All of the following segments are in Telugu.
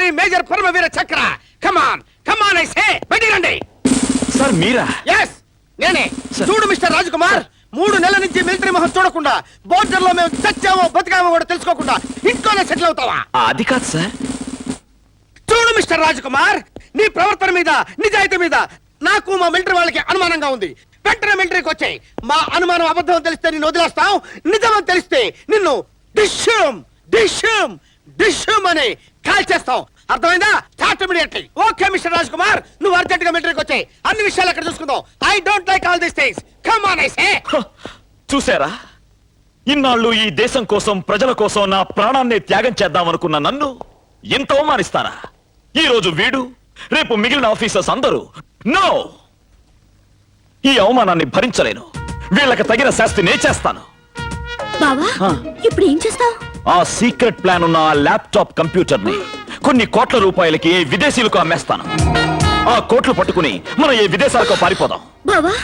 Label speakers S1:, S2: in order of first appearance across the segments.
S1: మిలిటరీ మేజర్ పరమవీర చక్ర. కమాన్ ఐ సే బయటికి
S2: సార్ మీరా?
S1: ఎస్ నేనే. చూడు మిస్టర్ రాజకుమార్, 3 నెలల నుంచి మిలిటరీ మొహం చూడకుండా బోర్డర్ లో మేము చచ్చామో బతికామో కూడా తెలుసుకోకుండా ఇంట్లోనే సెటిల్ అవుతావా?
S2: అది కాదు సార్.
S1: చూడు మిస్టర్ రాజకుమార్, నీ ప్రవర్తన మీద నిజాయితీ మీద నాకు మా మిలిటరీ వాళ్ళకి అనుమానంగా ఉంది. వెంటనే మిలిటరీకి వచ్చాయి. మా అనుమానం అబద్ధం తెలిస్తే నిన్ను వదిలేస్తాం, నిజమని తెలిస్తే నిన్ను డిష్యూమ్ అని కాల్ చేస్తాం. అర్థమైందా? Start immediately. Okay mister Raj Kumar, నువ్వు అర్జెంట్ గా మిలిటరీకి వచ్చాయి. అన్ని విషయాలు అక్కడ చూసుకుందాం. I don't like all these things. Come on I say.
S2: చూసారా, ఇన్నాళ్ళు ఈ దేశం కోసం ప్రజల కోసం నా ప్రాణాన్ని త్యాగం చేద్దామనుకున్న నన్ను ఎంత అవమానిస్తారా? ఈ రోజు వీడు, రేపు మిగిలిన ఆఫీసర్స్ అందరూ. నో, ఈ అవమానాన్ని భరించలేను. వీళ్ళకి తగిన శాస్తి నే చేస్తాను.
S3: బావా, ఇప్పుడు ఏం చేస్తావు?
S2: ఆ సీక్రెట్ ప్లాన్ ఉన్న ఆ ల్యాప్టాప్ కంప్యూటర్ ని కొన్ని కోట్ల రూపాయలకి విదేశీయులకు అమ్మేస్తాను. ఆ కోట్లు పట్టుకుని మనం ఏ విదేశాలకు పారిపోదాం.
S3: బావా,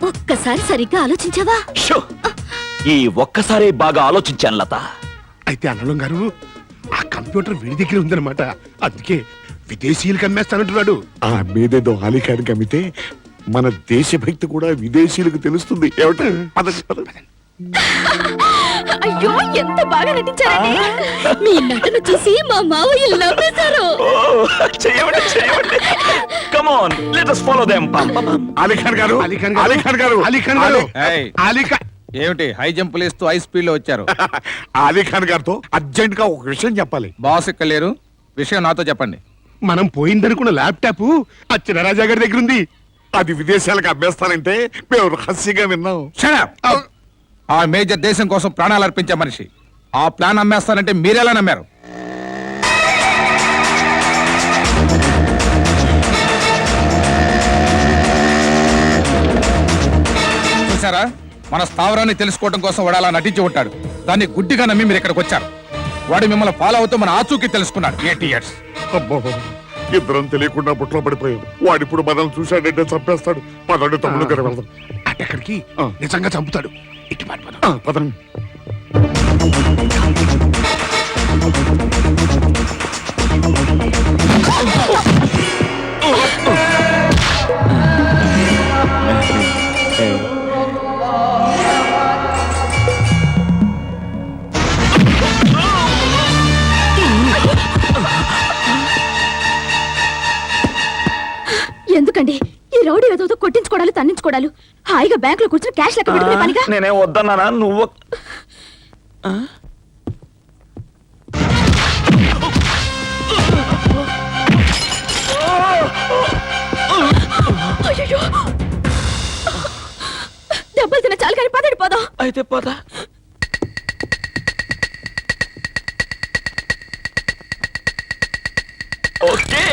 S3: ఒక్కసారి సరిగ్గా ఆలోచించావా?
S2: షో, ఈ ఒక్కసారి బాగా ఆలోచించాను లత.
S4: అయితే అన్నలం గారు, ఆ కంప్యూటర్ వీడి దగ్గర ఉందన్నమాట. అందుకే విదేశీయులకు అమ్మేస్తానంటున్నాడు. ఆ మీదేదో అలీఖాన్కి అమ్మితే మన దేశభక్తి కూడా విదేశీయులకు తెలుస్తుంది.
S3: అయ్యో, ఎంత బాగా నటించారండి. మీ నటన చూసి మా మావయ్యలు నవ్వేశారు.
S2: Come on, let us follow them.
S4: Ali Khan గారు,
S5: ఏమిటి హై జంప్ లేస్తూ హై స్పీడ్ లో వచ్చారు?
S4: అలీఖాన్ గారితో అర్జెంట్ గా ఒక విషయం చెప్పాలి.
S5: బాస్ ఇక్కడ లేరు, విషయం నాతో చెప్పండి.
S4: మనం పోయిందనుకున్న ల్యాప్టాప్ ఆ చినరాజా గారి దగ్గర ఉంది. అది విదేశాలకు అమ్మేస్తానంటే మేము రహస్యంగా విన్నాం.
S5: ఆ మేజర్ దేశం కోసం ప్రాణాలు అర్పించే మనిషి ఆ ప్లాన్ అమ్మేస్తానంటే మీరెలా నమ్మారు? చూసారా, మన స్థావరాన్ని తెలుసుకోవడం కోసం వాడు అలా నటించి ఉంటాడు. దాన్ని గుడ్డిగా నమ్మి మీరు ఇక్కడికి వచ్చారు. వాడు మిమ్మల్ని ఫాలో అవుతూ మన ఆచూకీ తెలుసుకున్నాడు.
S4: ఇద్దరం తెలియకుండా బుట్లో పడిపోయాం. వాడు ఇప్పుడు మనల్ని చూశాడంటే చంపేస్తాడు. పదండి తమ్ముడు గారు వెళ్దాం. అక్కడికి నిజంగా చంపుతాడు. ఇటు పదండి.
S3: ఎందుకండి ఈ రౌడీ ఏదో కొట్టించుకోవడాలు తన్నించుకోవడాలు? హాయిగా బ్యాంక్ లో కూర్చొని క్యాష్ లెక్క పెట్టుకునే పనిగా.
S2: నేనేం వద్దన్నానా? నువ్వు
S3: దెబ్బలు తిన చాలు కానీ పదండి పోదాం.
S2: అయితే పద. ఓకే.